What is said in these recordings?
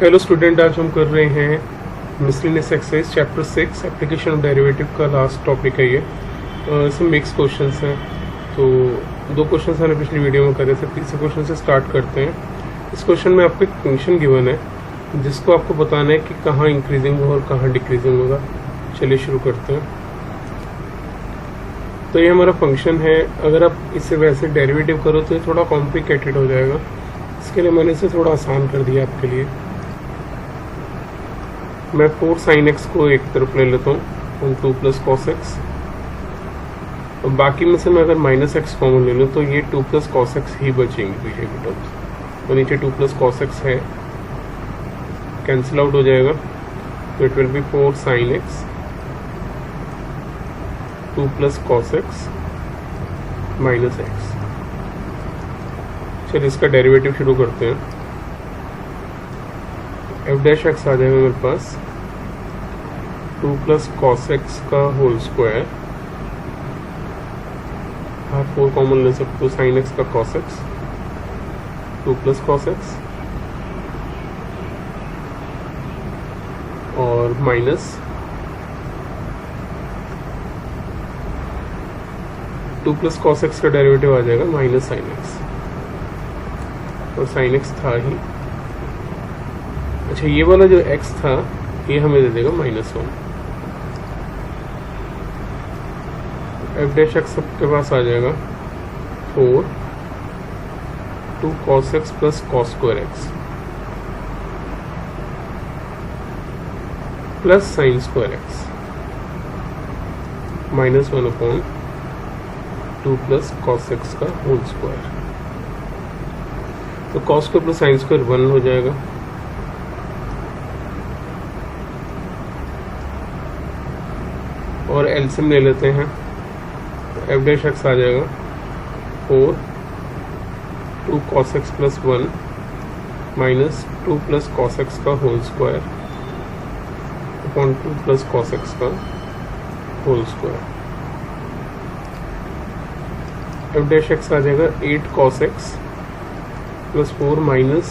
Hello student, आज हम कर रहे हैं miscellaneous exercise chapter 6 application of derivative का लास्ट टॉपिक है ये। इसमें मिक्स क्वेश्चंस हैं, तो दो क्वेश्चंस हमने पिछली वीडियो में करे थे। तीसरे क्वेश्चन से स्टार्ट करते हैं। इस क्वेश्चन में आपको एक फंक्शन गिवन है जिसको आपको बताना है कि कहाँ इंक्रीजिंग होगा और कहाँ डिक्रीजिंग होगा। चलिए शुरू करते हैं। तो ये हमारा फंक्शन है। अगर आप इसे वैसे डेरिवेटिव करो तो ये थोड़ा कॉम्प्लिकेटेड हो जाएगा, इसके लिए मैंने इसे थोड़ा आसान कर दिया आपके लिए। मैं 4 sin x को एक तरफ ले लेता हूँ, 2 प्लस कॉस एक्स, और बाकी में से मैं अगर माइनस एक्स कॉमन ले लूँ तो ये 2 प्लस कॉस एक्स ही बचेंगे पीछे की टर्म्स। तो नीचे 2 प्लस कॉस एक्स है, कैंसिल आउट हो जाएगा, तो it will B 4 sin x 2 प्लस कॉस एक्स माइनस एक्स। चलिए इसका डेरिवेटिव शुरू करते हैं। एफ डैश एक्स आ जाएगा मेरे पास 2 प्लस कॉस एक्स का होल स्क्वायर, आप 4 कॉमन ले सकते हो, साइन एक्स का कॉस एक्स 2 प्लस कॉस एक्स और माइनस 2 प्लस कॉस एक्स का डेरिवेटिव आ जाएगा माइनस साइन एक्स, और साइन एक्स था ही। अच्छा, ये वाला जो x था ये हमें दे देगा -1। एफ डैश एक्स सबके पास आ जाएगा 4 2 cos x plus cos square x plus sine square x -1 upon 2 plus cos x का होल स्क्वायर। तो cos square plus sine square 1 हो जाएगा, और एलसीएम ले लेते हैं। तो एफ डैश एक्स आ जाएगा 4 2 cos x plus 1 minus 2 plus cos x का whole square upon 2 plus cos x का whole square. F dash x आ जाएगा 8 cos x plus 4 minus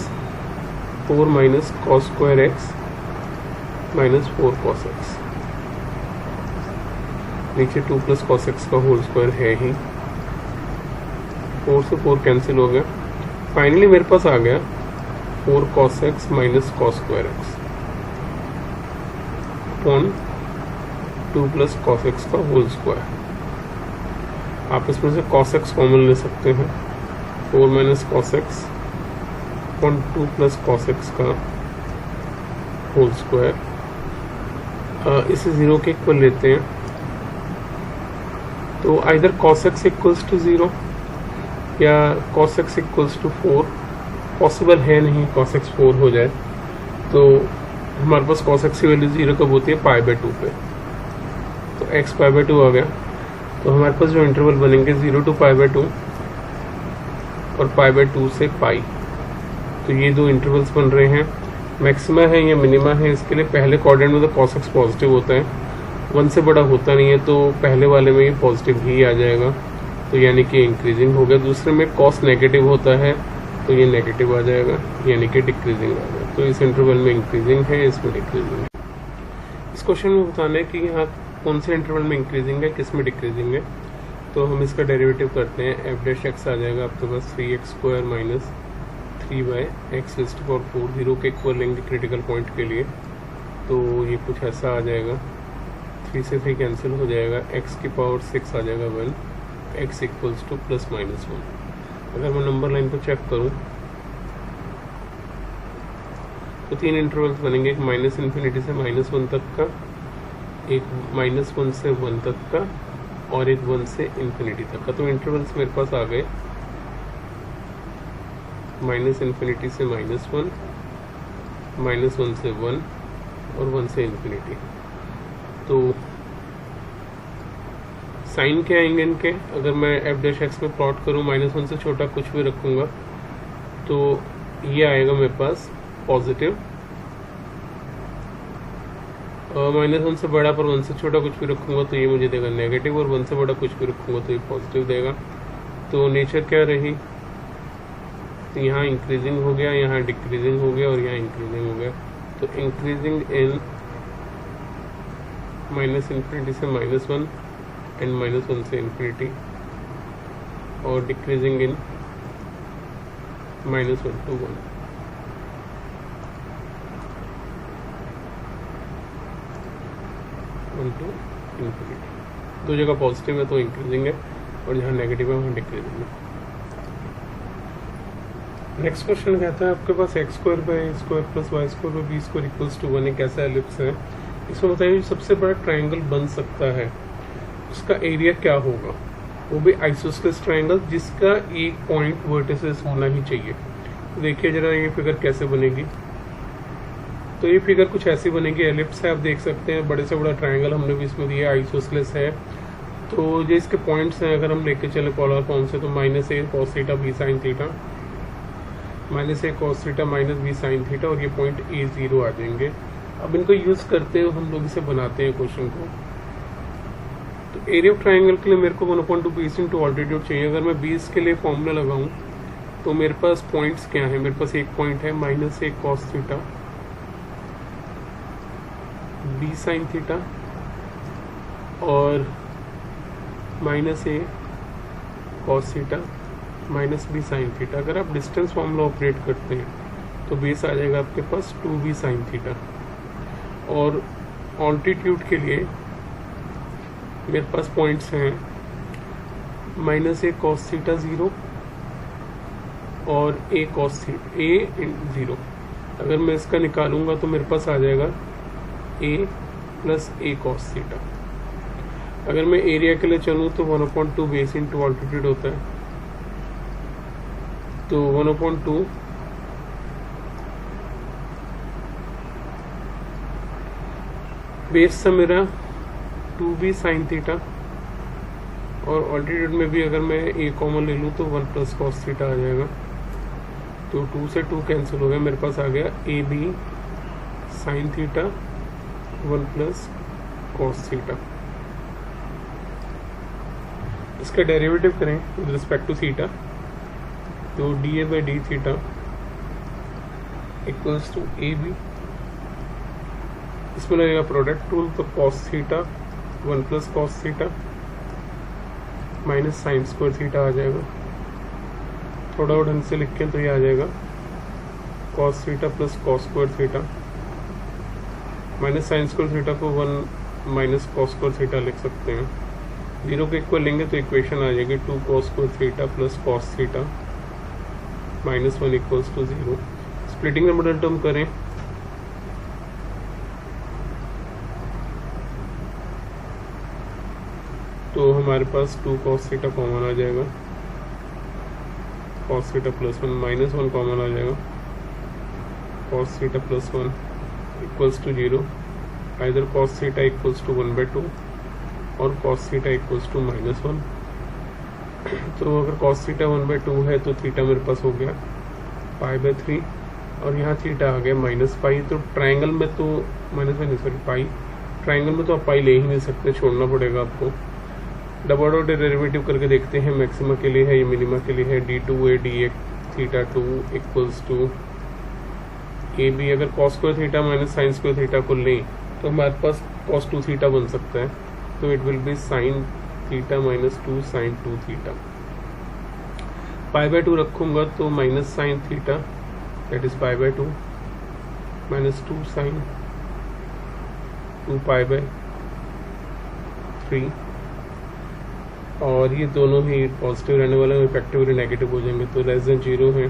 cos square x minus 4 cos x। नीचे 2 प्लस cos x का whole square है ही, 4 से 4 कैंसिल हो गया। फाइनली मेरे पास आ गया 4 cos x minus cos square x upon 2 plus cos x का होल स्क्वायर। आप इसमें से cos x कॉमन ले सकते हैं, 4 minus cos x upon 2 plus cos x का होल स्क्वायर। इसे 0 के इक्वल लेते हैं, तो either cos x equals to 0 या cos x equals to 4 possible है नहीं cos x 4 हो जाए। तो हमारे पास cos x की वैल्यू 0 कब होती है, π/2 पे। तो x π/2 आ गया, तो हमारे पास जो इंटरवल बनेंगे 0 to π/2 और π/2 से π। तो ये दो इंटरवल्स बन रहे हैं। मैक्सिमा है या मिनिमा है, इसके लिए पहले क्वाड्रेंट में तो cos x पॉजिटिव होता है, 1 से बड़ा होता नहीं है, तो पहले वाले में ये पॉजिटिव ही आ जाएगा, तो यानी कि इंक्रीजिंग हो गया। दूसरे में cos नेगेटिव होता है तो ये नेगेटिव आ जाएगा, यानी कि डिक्रीजिंग आ जाएगा। तो इस इंटरवल में इंक्रीजिंग है, इसमें डिक्रीजिंग है। इस क्वेश्चन में बताना है कि यहाँ कौन से इंटरवल में इंक्रीजिंग है, किस में डिक्रीजिंग है। तो हम इसका डेरिवेटिव करते हैं। एफ डैश एक्स आ जाएगा आपके पास 3x square minus 3y x to 4 0 के इक्वल लेंगे क्रिटिकल पॉइंट के लिए, तो ये कुछ ऐसा आ जाएगा। 3 से 3 कैंसिल हो जाएगा, x की पावर 6 आ जाएगा 1, x equals two plus minus 1। अगर मैं नंबर लाइन को चेक करूं तो 3 इंटरवल्स बनेंगे, एक माइनस इन्फिनिटी से -1 तक का, एक -1 से 1 तक का, और एक 1 से इन्फिनिटी तक का। तो इंटरवल्स मेरे पास आ गए माइनस इन्फिनिटी से -1, -1 से 1 और 1 से इन्फिनिटी। तो साइन क्या आएंगे इनके, अगर मैं एफ डैश एक्स में प्लॉट करूँ, -1 से छोटा कुछ भी रखूँगा तो ये आएगा मेरे पास पॉजिटिव, और -1 से बड़ा पर 1 से छोटा कुछ भी रखूँगा तो ये मुझे देगा नेगेटिव, और 1 से बड़ा कुछ भी रखूँगा तो ये पॉजिटिव देगा। तो नेचर क्या रही, तो यहाँ इंक्रीजिंग हो गया, यहाँ डिक्रीजिंग हो गया और यहाँ इंक्रीजिंग हो गया। तो इंक्रीजिंग इन माइनस इन्फिनिटी से -1 एंड -1 से इन्फिनिटी, और डिक्रीजिंग इन -1 to 1। दो जगह पॉजिटिव है तो इंक्रीजिंग है, और जहाँ नेगेटिव है वहाँ डिक्रीजिंग है। नेक्स्ट क्वेश्चन कहता है आपके पास x² by a² plus y² by b² equals to 1 एक ऐसा एलिप्स है। इसमें बताइए सबसे बड़ा ट्राइंगल बन सकता है, उसका एरिया क्या होगा, वो भी आइसोस्सेलेस ट्राइंगल जिसका एक पॉइंट वर्टिसेस होना ही चाहिए। तो देखिए जरा ये फिगर कैसे बनेगी। तो ये फिगर कुछ ऐसी बनेगी, एलिप्स है, आप देख सकते हैं बड़े से बड़ा ट्राइंगल हमने भी इसमें दिया, आइसोस्सेलेस है। तो जो इसके पॉइंट्स हैं अगर हम लेके चले पोलर फॉर्म से, तो -a cos theta b sin theta, -a cos theta -b sin theta, और ये पॉइंट a0 आ जाएंगे। अब इनको यूज करते हुए हम लोग इसे बनाते हैं क्वेश्चन को। तो एरिया ऑफ ट्राइंगल के लिए मेरे को 1/2 बेस इनटू ऑल्टीट्यूड चाहिए। अगर मैं 20 के लिए फॉर्मूला लगाऊं तो मेरे पास पॉइंट्स क्या है, मेरे पास एक पॉइंट है -a cos theta b sin theta और -a cos theta -b sin theta. अगर आप डिस्टेंस फॉर्मूला ऑपरेट करते हैं तो बेस आ जाएगा आपके पास 2b sin थीटा। और ऑल्टीट्यूड के लिए मेरे पास पॉइंट्स हैं -a cos थीटा 0 और a cos थीटा a 0। अगर मैं इसका निकालूंगा तो मेरे पास आ जाएगा a plus a cos theta. अगर मैं एरिया के लिए चलूँ तो 1/2 बेस इंटू ऑल्टीट्यूड होता है, तो 1/2 बेस था मेरा 2b sin थीटा, और ऑल्टीट्यूड में भी अगर मैं a कॉमन ले लूँ तो 1 प्लस cos थीटा आ जाएगा। तो 2 से 2 कैंसिल हो गया, मेरे पास आ गया ab sin theta 1 plus cos theta. इसका डेरिवेटिव करें विद रिस्पेक्ट टू थीटा, तो dA by d theta equals to ab, इसमें लगेगा प्रोडक्ट रूल, तो cos theta 1 plus cos theta minus sine square theta आ जाएगा। थोड़ा और ढंग से लिखें तो ये आ जाएगा cos theta plus cos square theta minus sine square theta को 1 माइनस cos स्क्वायर थीटा लिख सकते हैं। 0 के इक्वल लेंगे तो इक्वेशन आ जाएगी 2 cos square theta plus cos theta -1 equals to 0। Splitting में मिडिल टर्म करें तो हमारे पास 2 cos थीटा कॉमन आ जाएगा, cos थीटा प्लस 1 -1 कॉमन आ जाएगा, cos theta plus 1 equals to 0। Either cos theta equals to 1/2 और cos थीटा इक्वल्स टू -1। तो अगर cos थीटा 1/2 है तो थीटा मेरे पास हो गया π/3, और यहाँ थीटा आ गया -π। तो ट्राइंगल में तो -π, ट्राइंगल में तो आप पाई ले ही नहीं सकते, छोड़ना पड़ेगा आपको। डबल डॉट डेरिवेटिव करके देखते हैं, मैक्सिमा के लिए है ये मिनिमा के लिए है, d2a dx theta 2 equals to ab। अगर cos square theta minus sine square theta को लें तो हमारे पास cos 2 थीटा बन सकता है, तो it will be sine theta -2 sine 2 theta. π/2 रखूँगा तो minus sine theta that is π/2 -2 sine 2π/3, और ये दोनों ही पॉजिटिव रहने वाले हैं, इफेक्टिवली नेगेटिव हो जाएंगे, तो लेस देन 0 है।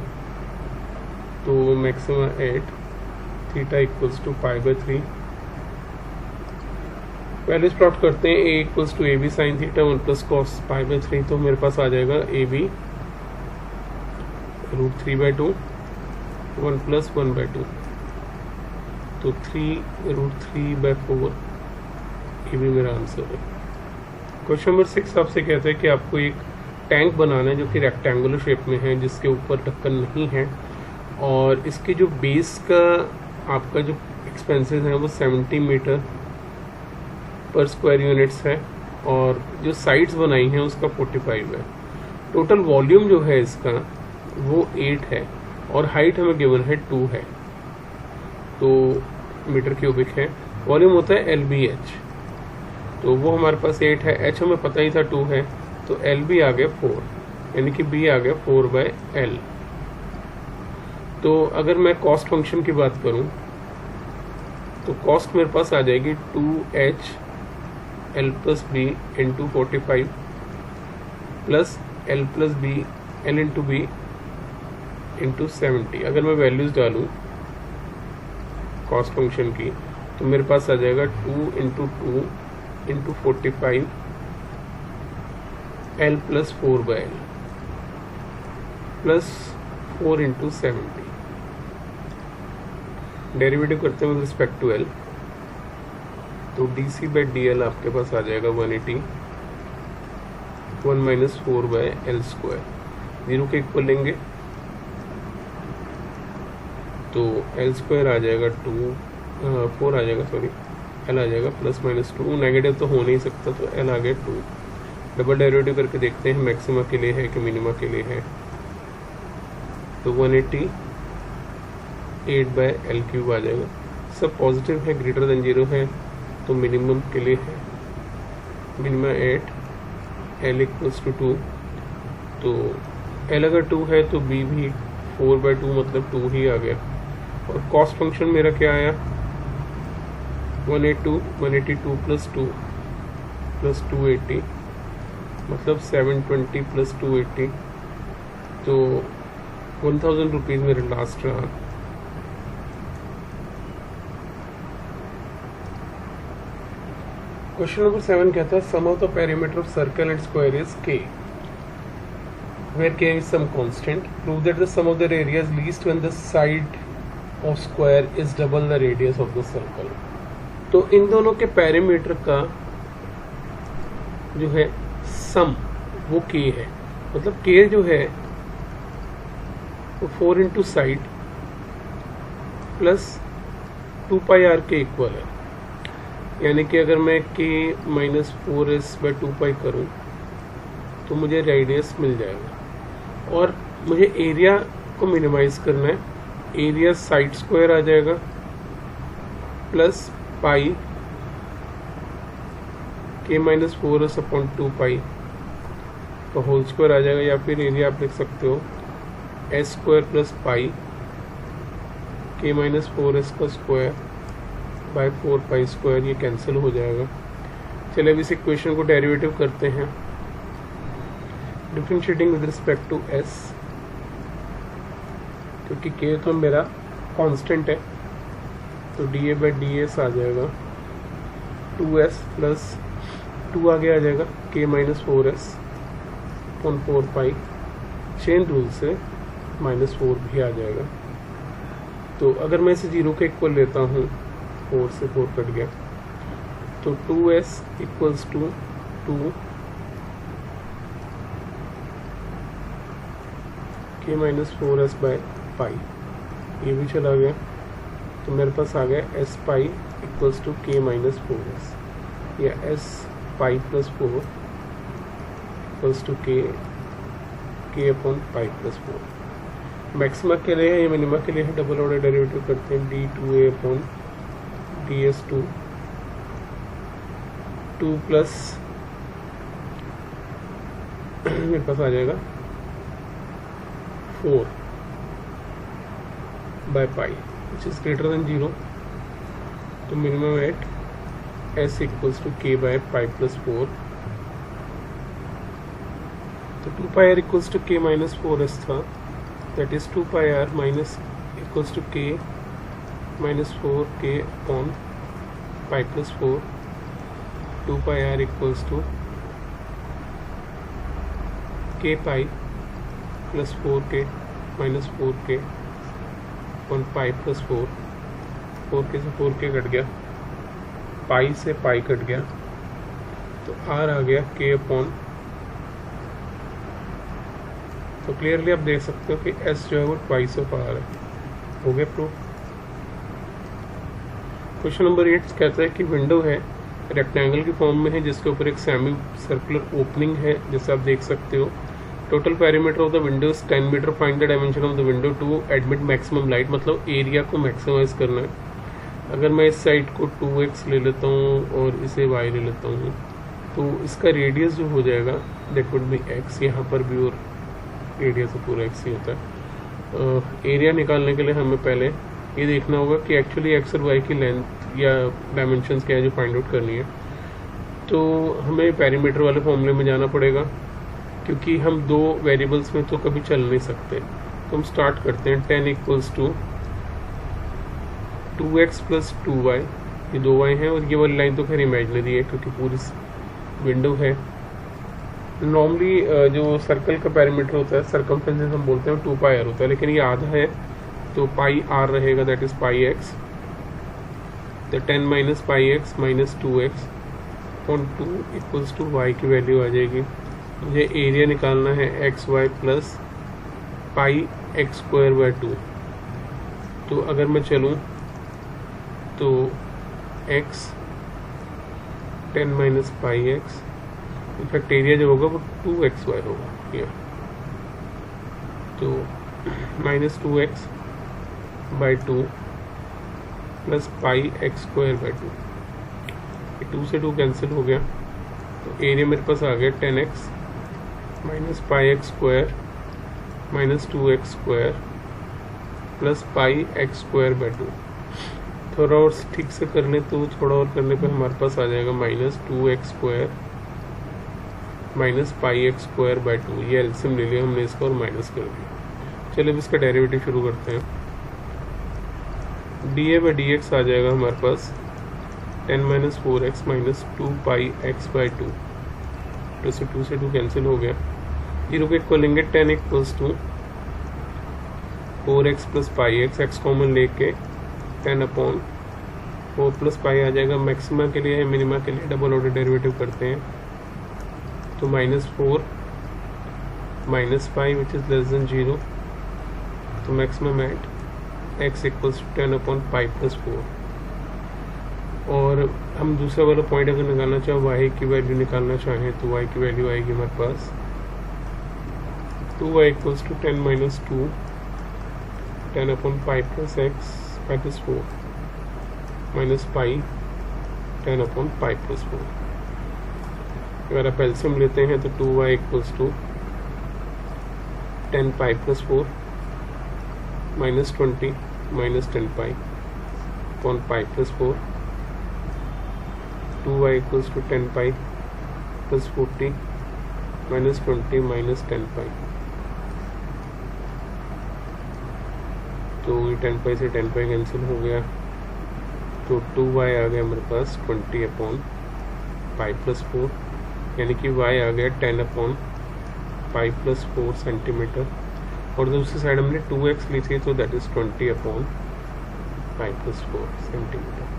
तो maxima at theta equals to π/3। Values plot करते हैं, a equals to ab sine theta 1 plus cos π/3, तो मेरे पास आ जाएगा ab √3/2 1 प्लस 1/2, तो 3√3/4 ये भी मेरा आंसर है। क्वेश्चन नंबर 6 आपसे कहते हैं कि आपको एक टैंक बनाना है जो कि रेक्टेंगुलर शेप में है, जिसके ऊपर ढक्कन नहीं है, और इसके जो बेस का आपका जो एक्सपेंसेस है वो 70 मीटर पर स्क्वायर यूनिट्स है, और जो साइड्स बनाई हैं उसका 45 है। टोटल वॉल्यूम जो है इसका वो 8 है और हाइट हमें गिवन है 2 है, तो मीटर क्यूबिक है। वॉल्यूम होता है LBH, तो वो हमारे पास 8 है, H हमें पता ही था 2 है, तो LB आ गया 4, यानी कि B आ गया 4/L। तो अगर मैं कॉस्ट फंक्शन की बात करूं तो कॉस्ट मेरे पास आ जाएगी 2H L plus B into 45 plus L plus B L into B into 70। अगर मैं वैल्यूज डालूं कॉस्ट फंक्शन की तो मेरे पास आ जाएगा 2 into 2 into 45 L plus 4/L plus 4 into 70। Derivative करते हैं विद रिस्पेक्ट टू L, तो dc/dl आपके पास आ जाएगा 180 1 माइनस 4/L स्क्वायर, 0 के इक्वल लेंगे तो L स्क्वायर आ जाएगा 4 आ जाएगा, सॉरी L आ जाएगा प्लस माइनस 2, नेगेटिव तो हो नहीं सकता तो L आ गया 2। डबल डेरिवेटिव करके देखते हैं मैक्सिमा के लिए है कि मिनिमा के लिए है, तो 180 8/L क्यूब आ जाएगा। सब पॉजिटिव है, ग्रेटर देन 0 है, तो मिनिमम के लिए है मिनिमा 8, L इक्वल्स टू 2, तो L अगर 2 है तो B भी 4/2 मतलब 2 ही आ गया। और कॉस्ट फंक्शन मेरा क्या आया 182 प्लस 2 प्लस 280 मतलब 720 प्लस 280, तो 1000 रुपीज़ मेरे लास्ट रहा। क्वेश्चन नंबर 7 कहता है sum of the perimeter of circle and square is k, where k is some constant. Prove that the sum of their area is least when the side of square is double the radius of the circle. तो इन दोनों के perimeter का जो है सम वो k है, मतलब k जो है वो 4 इंटू साइड प्लस 2πr के इक्वल है, यानी कि अगर मैं k माइनस 4s/2π करूं तो मुझे रेडियस मिल जाएगा। और मुझे एरिया को मिनिमाइज करना है, एरिया साइड स्क्वायर आ जाएगा plus pi k minus 4s/2π का होल स्क्वायर आ जाएगा, या फिर एरिया आप लिख सकते हो s square plus pi k minus 4s का स्क्वायर बाय 4π स्क्वायर, ये कैंसिल हो जाएगा। चलिए अब इस इक्वेशन को डेरिवेटिव करते हैं, differentiating with respect to s, क्योंकि k तो मेरा कांस्टेंट है, तो dA/ds आ जाएगा 2s प्लस 2 आगे आ जाएगा k minus 4s upon 4π, chain rule से माइनस 4 भी आ जाएगा। तो अगर मैं इसे 0 के इक्वल लेता हूँ, 4 से 4 कट गया, तो 2s equals to 2 k minus 4s/π, ये भी चला गया, तो मेरे पास आ गया s pi equals to k minus 4s, या s pi plus 4 equals to k upon pi plus 4। Maxima के लिए है या मिनिमा के लिए है, डबल ऑर्डर डेरिवेटिव करते हैं, d2a अपॉन ds2 2 प्लस मेरे पास आ जाएगा 4/π विच इज ग्रेटर देन 0, तो minimum at s equals to k/π plus 4, तो 2πr equals to k minus 4s था, that is 2πr minus equals to k minus 4k upon π plus 4, 2πr equals to k pi plus 4k minus 4k upon π plus 4, 4k से 4k cut गया, पाई से pi cut गया, तो r आ गया k upon, तो clearly आप देख सकते हो कि s जो है वो ट्वाइस ऑफ r है। हो गया प्रूफ। क्वेश्चन नंबर 8 कहता है कि विंडो है, रेक्टेंगल की फॉर्म में है, जिसके ऊपर एक सेमी सर्कुलर ओपनिंग है, जैसे आप देख सकते हो, total perimeter of the window is 10 metre, find the dimension of the window to admit maximum light, मतलब एरिया को मैक्सिमाइज करना है। अगर मैं इस साइड को 2x ले लेता हूँ और इसे y ले लेता हूँ तो इसका रेडियस जो हो जाएगा दैट वुड बी x, यहाँ पर भी और रेडियस तो पूरा x ही होता है। एरिया निकालने के लिए हमें पहले ये देखना होगा कि एक्चुअली x और y की लेंथ या डायमेंशंस क्या है जो फाइंड आउट करनी है। तो हमें पेरीमीटर वाले फॉर्मूले में जाना पड़ेगा, क्योंकि हम दो वेरिएबल्स में तो कभी चल नहीं सकते। तो हम स्टार्ट करते हैं 10 equals to 2x plus 2y, ये 2y है और ये वाली लाइन तो खैर इमेजिनरी है क्योंकि पूरी विंडो है। नॉर्मली जो सर्कल का पेरीमीटर होता है, सर्कमफ्रेंस हम बोलते हैं 2πr होता है, लेकिन ये आधा है तो πr रहेगा, दैट इज πx। तो 10 minus πx minus 2x on 2 equals to y की वैल्यू आ जाएगी। मुझे एरिया निकालना है xy plus πx square by 2। तो अगर मैं चलूँ तो x 10 minus πx, in fact area जो होगा वो 2xy होगा ये, तो minus 2x by 2 plus πx square by 2, 2 से 2 कैंसिल हो गया। तो एरिया मेरे पास आ गया 10x minus πx square minus 2x square plus πx square by 2। थोड़ा और ठीक से कर लें तो थोड़ा और करने पे हमारे पास आ जाएगा minus 2x square minus πx square by 2। ये एलसीएम ले लिया हमने इसका और माइनस कर दिया। चलिए अब इसका डेरिवेटिव शुरू करते हैं। dA बाई dx आ जाएगा हमारे पास 10 minus 4x minus 2πx by 2। तो से 2 से 2 कैंसिल हो गया। जीरो को इक्वल लेंगे 10 equals to 4x plus πx, x common लेके 10 अपॉन 4 प्लस पाई आ जाएगा। मैक्सिमा के लिए मिनिमा के लिए डबल ऑर्डर डेरिवेटिव करते हैं तो minus 4 minus pi which is less than 0, तो maximum at x equals to 10 upon pi plus 4। और हम दूसरा वाला पॉइंट अगर निकालना चाहें, y की वैल्यू निकालना चाहें तो y की वैल्यू आएगी हमारे पास 2y equals to 10 minus 2 10 upon pi plus x plus 4 minus pi 10 upon pi plus 4। अगर आप एलसीएम लेते हैं तो 2y equals to 10 pi plus 4 minus 20 minus 10 pi upon pi plus 4। 2y equals to 10 pi plus 40 minus 20 minus 10 pi. तो 10 पाई से 10 pi cancel हो गया, तो 2y आ गया मेरे पास 20 अपॉन पाई प्लस 4, यानी कि y आ गया 10 अपॉन पाई प्लस 4 सेंटीमीटर। और दूसरी साइड हमने 2x ली थी तो that is 20 upon pi plus 4 centimetre.